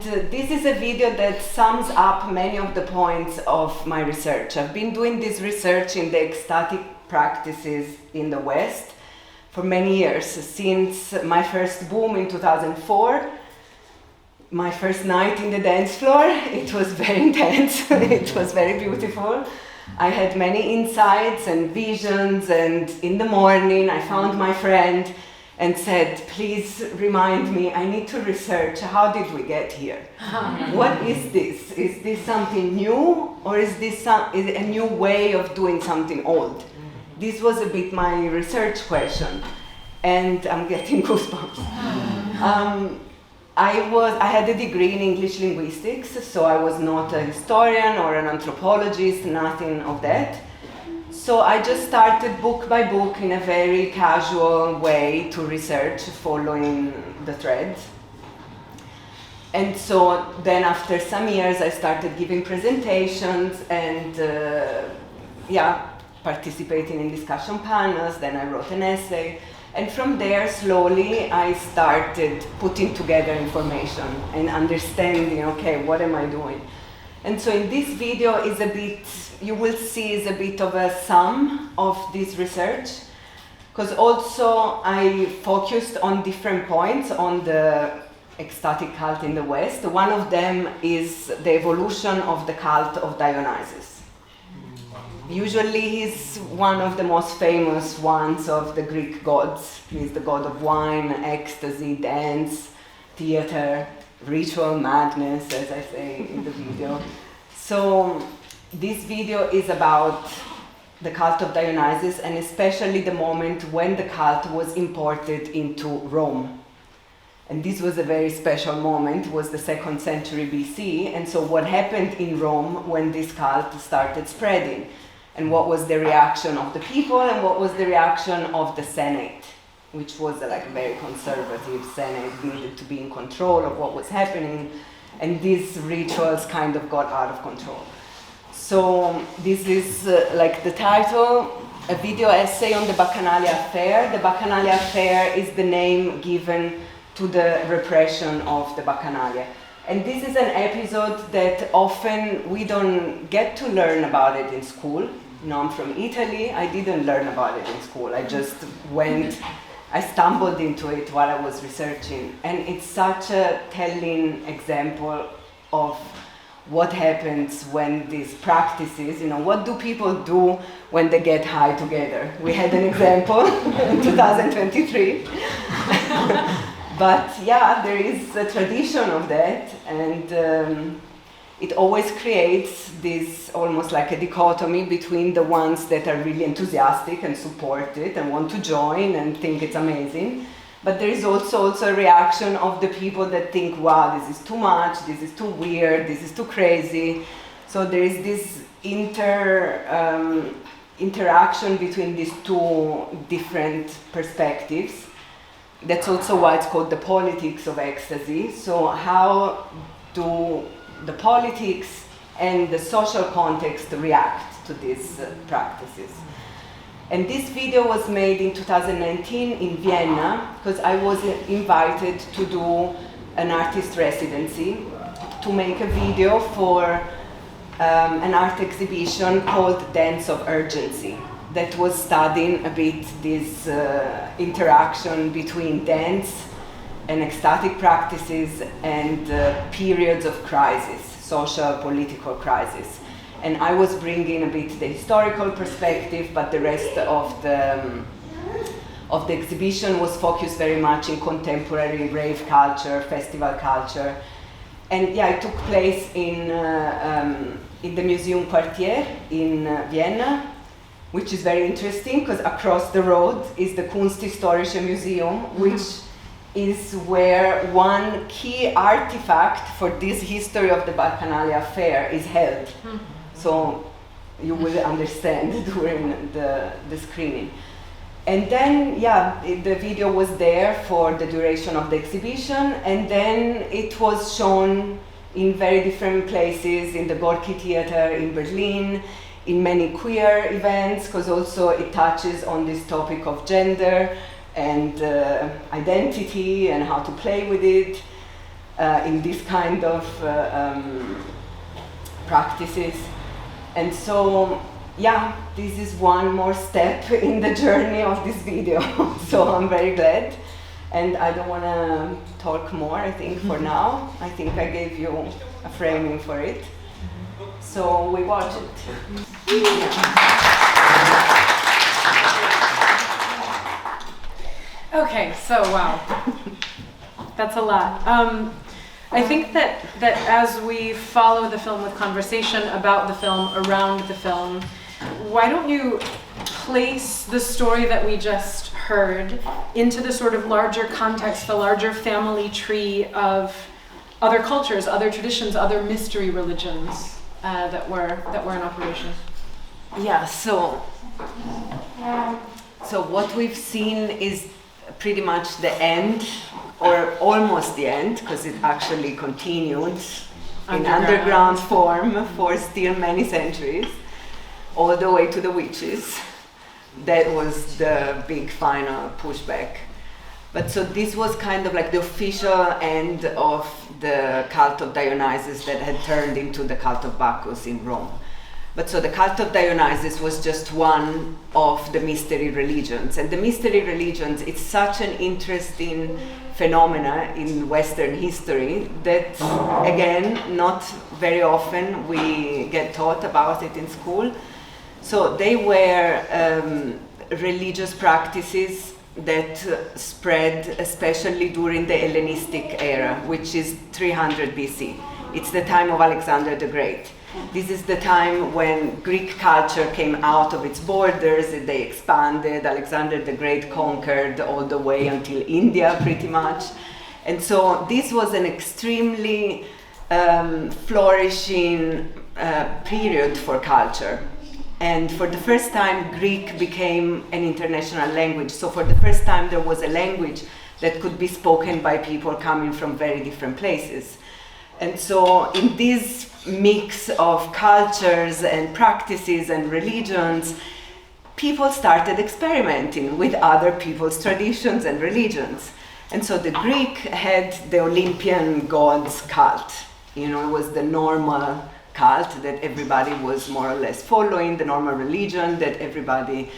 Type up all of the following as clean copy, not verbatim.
This is a video that sums up many of the points of my research. I've been doing this research in the ecstatic practices in the West for many years, since my first boom in 2004, my first night in the dance floor. It was very intense, it was very beautiful. I had many insights and visions, and in the morning I found my friend and said, please remind me, I need to research, how did we get here? What is this? Is this something new, or is this is it a new way of doing something old? This was a bit my research question, and I'm getting goosebumps. I had a degree in English linguistics, so I was not a historian or an anthropologist, nothing of that. So I just started book by book in a very casual way to research, following the threads. And so then after some years I started giving presentations and participating in discussion panels. Then I wrote an essay. And from there, slowly, I started putting together information and understanding, okay, what am I doing? And so in this video is a bit, you will see is a bit of a sum of this research, because also I focused on different points on the ecstatic cult in the West. One of them is the evolution of the cult of Dionysus. Usually he's one of the most famous ones of the Greek gods. He's the god of wine, ecstasy, dance, theater, ritual madness, as I say in the video. So this video is about the cult of Dionysus, and especially the moment when the cult was imported into Rome. And this was a very special moment. It was the 2nd century BC. And so what happened in Rome when this cult started spreading? And what was the reaction of the people, and what was the reaction of the Senate, which was a very conservative Senate, needed to be in control of what was happening, and these rituals kind of got out of control. So this is the title, a video essay on the Bacchanalia Affair. The Bacchanalia Affair is the name given to the repression of the Bacchanalia. And this is an episode that often we don't get to learn about it in school. I'm from Italy. I didn't learn about it in school. I just I stumbled into it while I was researching. And it's such a telling example of what happens when these practices, what do people do when they get high together? We had an example in 2023. But there is a tradition of that, and it always creates this almost like a dichotomy between the ones that are really enthusiastic and support it and want to join and think it's amazing. But there is also a reaction of the people that think, wow, this is too much, this is too weird, this is too crazy. So there is this interaction between these two different perspectives. That's also why it's called the politics of ecstasy. So how do the politics and the social context react to these practices? And this video was made in 2019 in Vienna, because I was invited to do an artist residency to make a video for an art exhibition called Dance of Urgency, that was studying a bit this interaction between dance and ecstatic practices and periods of crisis, social, political crisis. And I was bringing a bit the historical perspective, but the rest of the exhibition was focused very much in contemporary rave culture, festival culture. And it took place in the Museum Quartier in Vienna, which is very interesting, because across the road is the Kunsthistorische Museum, which is where one key artifact for this history of the Bacchanalia Affair is held. So you will understand during the screening. And then, the video was there for the duration of the exhibition, and then it was shown in very different places, in the Gorki Theater in Berlin, in many queer events, because also it touches on this topic of gender and identity and how to play with it. in this kind of practices. And so, yeah, this is one more step in the journey of this video. So I'm very glad. And I don't want to talk more, I think, for now. I think I gave you a framing for it. So we watch it. Okay, so wow. That's a lot. I think that as we follow the film with conversation about the film, around the film, why don't you place the story that we just heard into the sort of larger context, the larger family tree of other cultures, other traditions, other mystery religions that were in operation? Yeah, so what we've seen is pretty much the end, or almost the end, because it actually continued in underground form for still many centuries, all the way to the witches. That was the big final pushback. But so this was kind of like the official end of the cult of Dionysus that had turned into the cult of Bacchus in Rome. But so the cult of Dionysus was just one of the mystery religions. And the mystery religions, it's such an interesting phenomena in Western history that, again, not very often we get taught about it in school. So they were religious practices that spread especially during the Hellenistic era, which is 300 BC. It's the time of Alexander the Great. This is the time when Greek culture came out of its borders, they expanded, Alexander the Great conquered all the way until India pretty much. And so this was an extremely flourishing period for culture. And for the first time, Greek became an international language. So for the first time, there was a language that could be spoken by people coming from very different places. And so in this mix of cultures and practices and religions, people started experimenting with other people's traditions and religions. And so the Greek had the Olympian gods cult. You know, it was the normal cult that everybody was more or less following, the normal religion that everybody,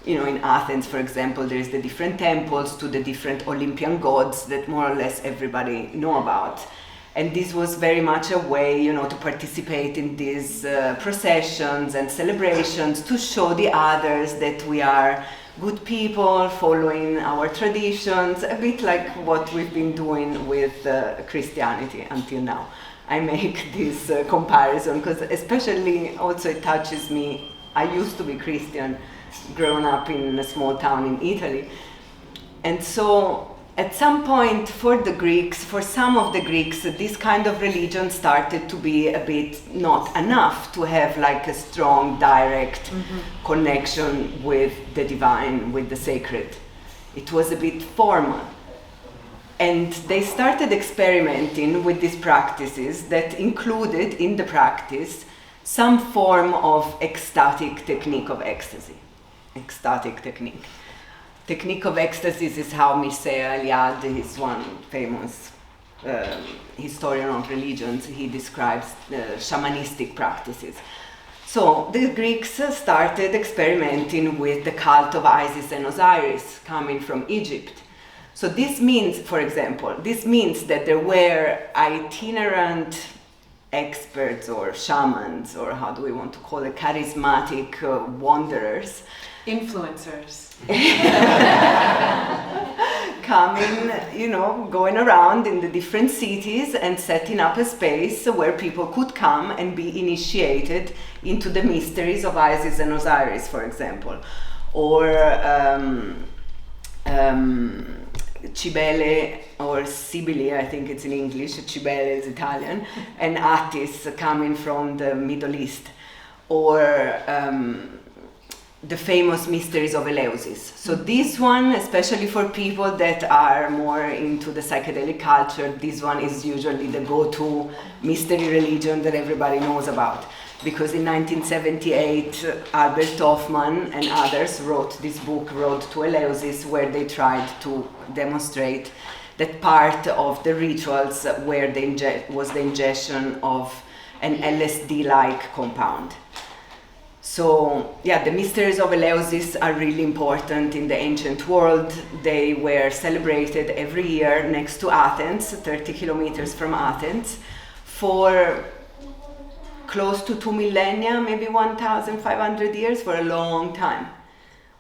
you know, in Athens, for example, there's the different temples to the different Olympian gods that more or less everybody know about. And this was very much a way, you know, to participate in these processions and celebrations to show the others that we are good people following our traditions, a bit like what we've been doing with Christianity until now. I make this comparison because especially also it touches me. I used to be Christian, growing up in a small town in Italy. And so at some point for the Greeks, for some of the Greeks, this kind of religion started to be a bit not enough to have like a strong, direct connection with the divine, with the sacred. It was a bit formal. And they started experimenting with these practices that included in the practice some form of ecstatic technique of ecstasy. Ecstatic technique. Technique of ecstasy is how Mircea Eliade, is one famous historian of religions, he describes shamanistic practices. So the Greeks started experimenting with the cult of Isis and Osiris coming from Egypt. So this means, for example, this means that there were itinerant experts or shamans, or how do we want to call it, charismatic wanderers. Influencers. Coming, you know, going around in the different cities and setting up a space where people could come and be initiated into the mysteries of Isis and Osiris, for example. Or Cibele or Sibili, I think it's in English, Cibele is Italian, and Attis coming from the Middle East, or the famous mysteries of Eleusis. So this one, especially for people that are more into the psychedelic culture, this one is usually the go-to mystery religion that everybody knows about. Because in 1978, Albert Hoffman and others wrote this book, Road to Eleusis, where they tried to demonstrate that part of the rituals were was the ingestion of an LSD-like compound. So yeah, the mysteries of Eleusis are really important in the ancient world. They were celebrated every year next to Athens, 30 kilometers from Athens, for close to 2 millennia, maybe 1,500 years, for a long time,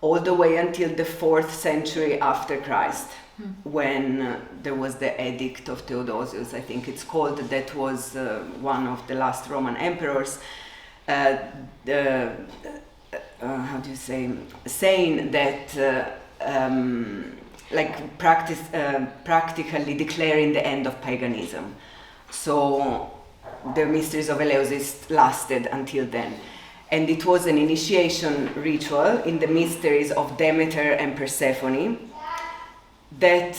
all the way until the 4th century after Christ, when there was the Edict of Theodosius, I think it's called. That was one of the last Roman emperors. How do you say, saying that practically declaring the end of paganism. So the mysteries of Eleusis lasted until then. And it was an initiation ritual in the mysteries of Demeter and Persephone that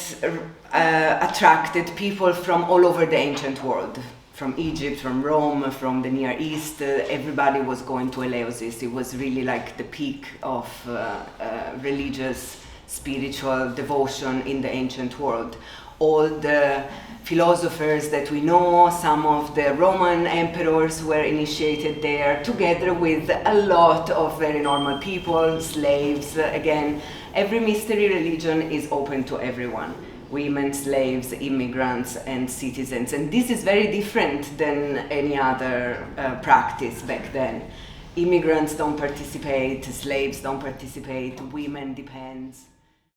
attracted people from all over the ancient world. From Egypt, from Rome, from the Near East, everybody was going to Eleusis. It was really like the peak of religious, spiritual devotion in the ancient world. All the philosophers that we know, some of the Roman emperors were initiated there, together with a lot of very normal people, slaves. Again, every mystery religion is open to everyone. Women, slaves, immigrants, and citizens. And this is very different than any other practice back then. Immigrants don't participate, slaves don't participate, women depends.